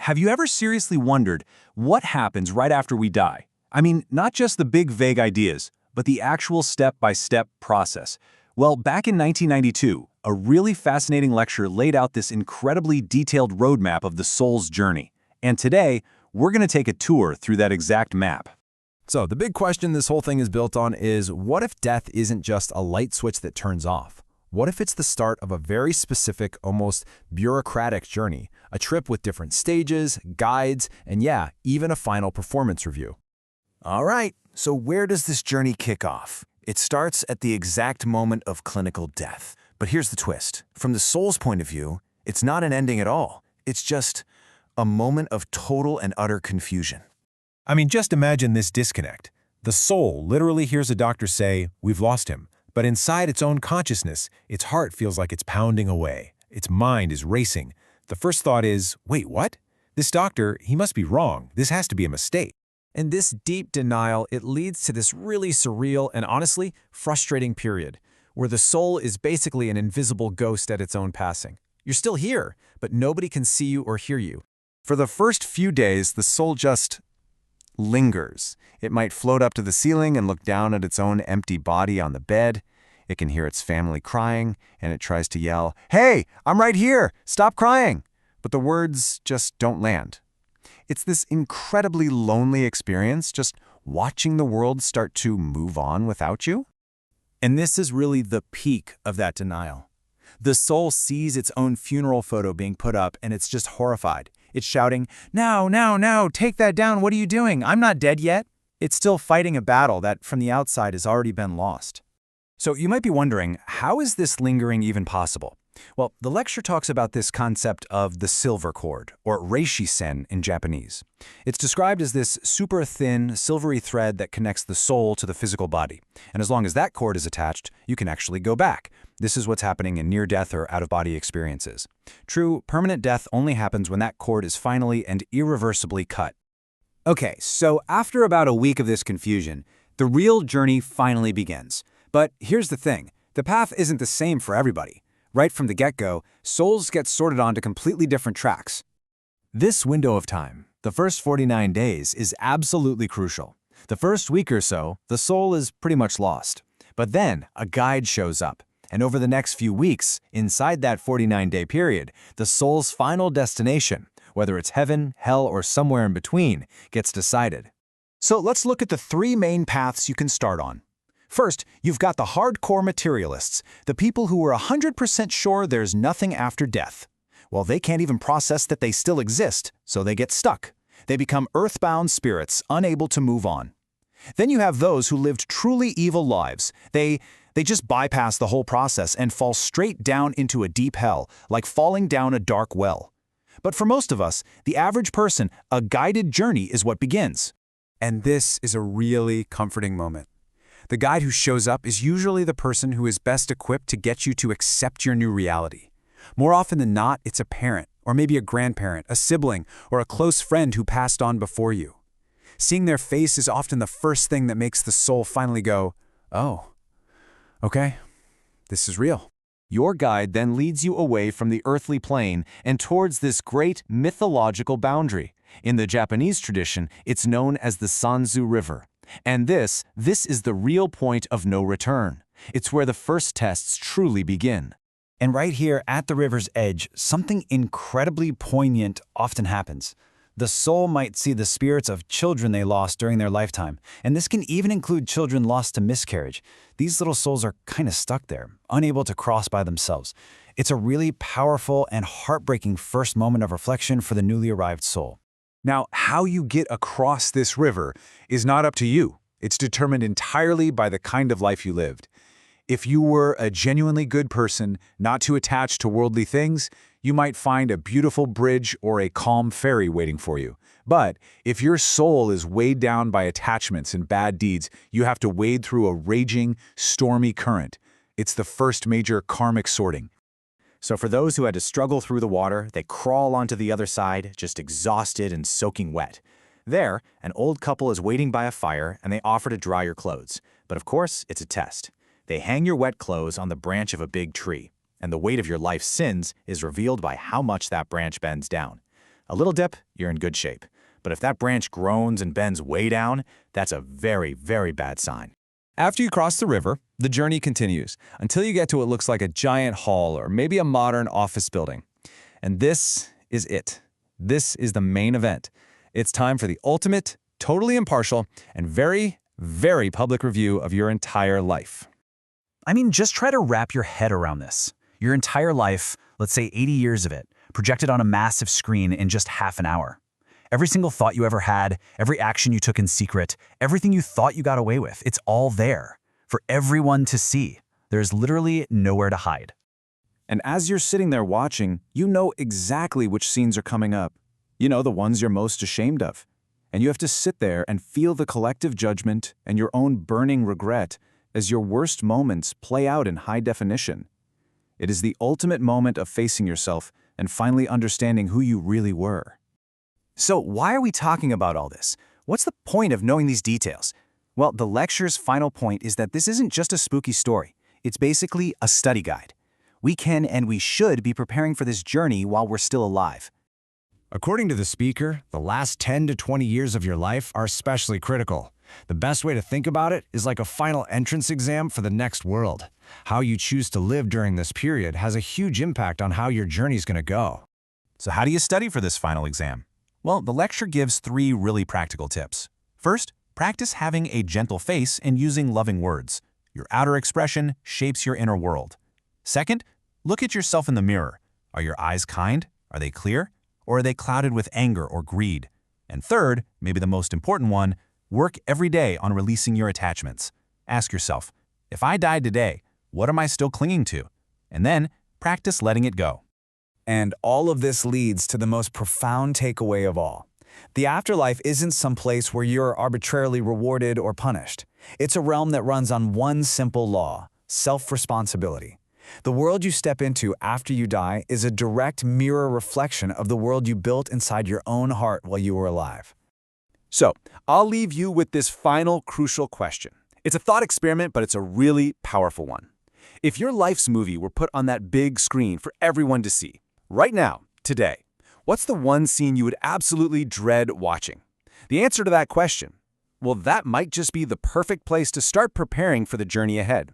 have you ever seriously wondered what happens right after we die? I mean, not just the big vague ideas, but the actual step-by-step process. Well, back in 1992, a really fascinating lecture laid out this incredibly detailed roadmap of the soul's journey. And today, we're going to take a tour through that exact map. So the big question this whole thing is built on is, what if death isn't just a light switch that turns off? What if it's the start of a very specific, almost bureaucratic journey, a trip with different stages, guides, and yeah, even a final performance review? All right, so where does this journey kick off? It starts at the exact moment of clinical death. But here's the twist. From the soul's point of view, it's not an ending at all. It's just a moment of total and utter confusion. I mean, just imagine this disconnect. The soul literally hears a doctor say, "We've lost him." But inside its own consciousness, its heart feels like it's pounding away. Its mind is racing. The first thought is, wait, what? This doctor, he must be wrong. This has to be a mistake. In this deep denial, it leads to this really surreal and honestly frustrating period, where the soul is basically an invisible ghost at its own passing. You're still here, but nobody can see you or hear you. For the first few days, the soul just lingers. It might float up to the ceiling and look down at its own empty body on the bed. It can hear its family crying, and it tries to yell, "Hey, I'm right here! Stop crying!" But the words just don't land. It's this incredibly lonely experience, just watching the world start to move on without you. And this is really the peak of that denial. The soul sees its own funeral photo being put up, and it's just horrified. It's shouting, "No, no, no, take that down, what are you doing? I'm not dead yet." It's still fighting a battle that, from the outside, has already been lost. So you might be wondering, how is this lingering even possible? Well, the lecture talks about this concept of the silver cord, or reishi-sen in Japanese. It's described as this super thin, silvery thread that connects the soul to the physical body. And as long as that cord is attached, you can actually go back. This is what's happening in near-death or out-of-body experiences. True, permanent death only happens when that cord is finally and irreversibly cut. Okay, so after about a week of this confusion, the real journey finally begins. But here's the thing, the path isn't the same for everybody. Right from the get-go, souls get sorted onto completely different tracks. This window of time, the first 49 days, is absolutely crucial. The first week or so, the soul is pretty much lost. But then, a guide shows up. And over the next few weeks, inside that 49-day period, the soul's final destination, whether it's heaven, hell, or somewhere in between, gets decided. So let's look at the three main paths you can start on. First, you've got the hardcore materialists, the people who are 100% sure there's nothing after death. Well, they can't even process that they still exist, so they get stuck. They become earthbound spirits, unable to move on. Then you have those who lived truly evil lives. They just bypass the whole process and fall straight down into a deep hell, like falling down a dark well. But for most of us, the average person, a guided journey is what begins. And this is a really comforting moment. The guide who shows up is usually the person who is best equipped to get you to accept your new reality. More often than not, it's a parent, or maybe a grandparent, a sibling, or a close friend who passed on before you. Seeing their face is often the first thing that makes the soul finally go, "Oh, okay, this is real." Your guide then leads you away from the earthly plane and towards this great mythological boundary. In the Japanese tradition, it's known as the Sanzu River. And this is the real point of no return. It's where the first tests truly begin. And right here at the river's edge, something incredibly poignant often happens. The soul might see the spirits of children they lost during their lifetime, and this can even include children lost to miscarriage. These little souls are kind of stuck there, unable to cross by themselves. It's a really powerful and heartbreaking first moment of reflection for the newly arrived soul. Now, how you get across this river is not up to you. It's determined entirely by the kind of life you lived. If you were a genuinely good person, not too attached to worldly things, you might find a beautiful bridge or a calm ferry waiting for you. But if your soul is weighed down by attachments and bad deeds, you have to wade through a raging, stormy current. It's the first major karmic sorting. So for those who had to struggle through the water, they crawl onto the other side, just exhausted and soaking wet. There, an old couple is waiting by a fire, and they offer to dry your clothes. But of course, it's a test. They hang your wet clothes on the branch of a big tree, and the weight of your life's sins is revealed by how much that branch bends down. A little dip, you're in good shape. But if that branch groans and bends way down, that's a very, very bad sign. After you cross the river, the journey continues until you get to what looks like a giant hall or maybe a modern office building. And this is it. This is the main event. It's time for the ultimate, totally impartial, and very, very public review of your entire life. I mean, just try to wrap your head around this. Your entire life, let's say 80 years of it, projected on a massive screen in just half an hour. Every single thought you ever had, every action you took in secret, everything you thought you got away with, it's all there for everyone to see. There's literally nowhere to hide. And as you're sitting there watching, you know exactly which scenes are coming up. You know the ones you're most ashamed of. And you have to sit there and feel the collective judgment and your own burning regret as your worst moments play out in high definition. It is the ultimate moment of facing yourself and finally understanding who you really were. So why are we talking about all this? What's the point of knowing these details? Well, the lecture's final point is that this isn't just a spooky story. It's basically a study guide. We can and we should be preparing for this journey while we're still alive. According to the speaker, the last 10 to 20 years of your life are especially critical. The best way to think about it is like a final entrance exam for the next world. How you choose to live during this period has a huge impact on how your journey's going to go. So how do you study for this final exam? Well, the lecture gives 3 really practical tips. First, practice having a gentle face and using loving words. Your outer expression shapes your inner world. Second, look at yourself in the mirror. Are your eyes kind? Are they clear? Or are they clouded with anger or greed? And third, maybe the most important one, work every day on releasing your attachments. Ask yourself, if I died today, what am I still clinging to? And then practice letting it go. And all of this leads to the most profound takeaway of all. The afterlife isn't some place where you're arbitrarily rewarded or punished. It's a realm that runs on one simple law: self-responsibility. The world you step into after you die is a direct mirror reflection of the world you built inside your own heart while you were alive. So, I'll leave you with this final crucial question. It's a thought experiment, but it's a really powerful one. If your life's movie were put on that big screen for everyone to see, right now, today, what's the one scene you would absolutely dread watching? The answer to that question, well, that might just be the perfect place to start preparing for the journey ahead.